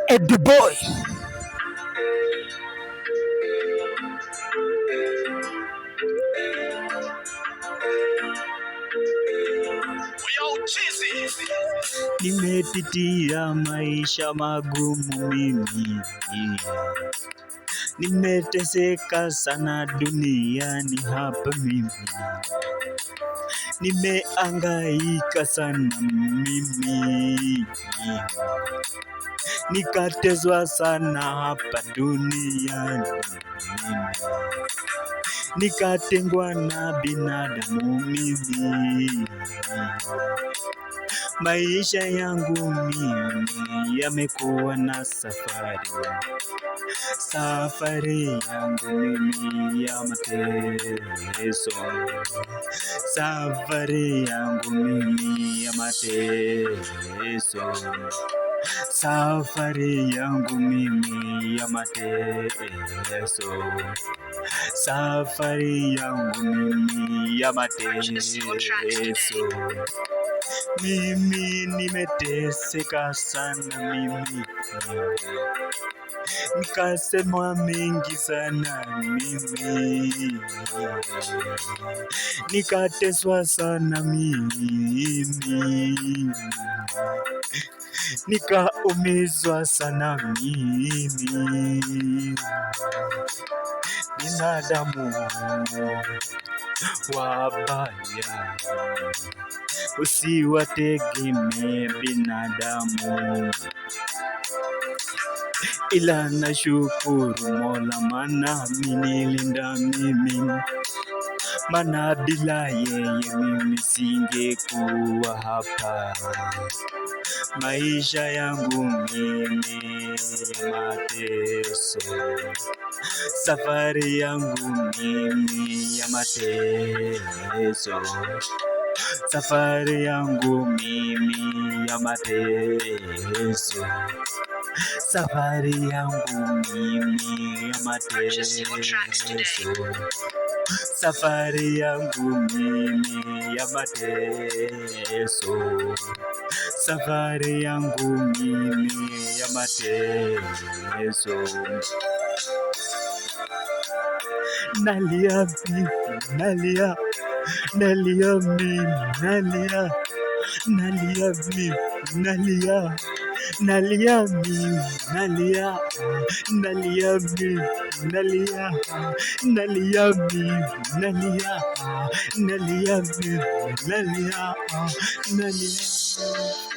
Eddie Boy. Nimepitia maisha magumu mimi, nimeteseka sana duniani hapa mimi, nimeangaika sana mimi, nikateswa sana hapa duniani mimi, nikatengwa na binadamu mimi. Maisha yangu mimi yamekuwa na safari, safari yangu mimi ya mateso, safari yangu mimi ya mateso, safari yangu mimi ya mateso, safari yangu mimi ya mateso. Mimi nimeteseka sana mimi, nikasemwa mengi sana mimi, nikateswa sana mimi, nikaumizwa sana mimi. Binadamu wabaya, usiwategemee binadamu, ila nashukuru Mola maana amenilinda mimi, maana bila yeye mimi singekuwa hapa. Maisha yangu mimi ya mateso, safari yangu mimi ya mateso, safari yangu mimi ya mateso, safari yangu mimi ya mateso, safari yangu mimi ya mateso, safari yangu mimi ya mateso. Nalia mimi, nalia, nalia mimi, nalia, nalia mimi, nalia, nalia mimi, nalia, nalia mimi, nalia, nalia mimi, nalia, nalia mimi, nalia, nalia.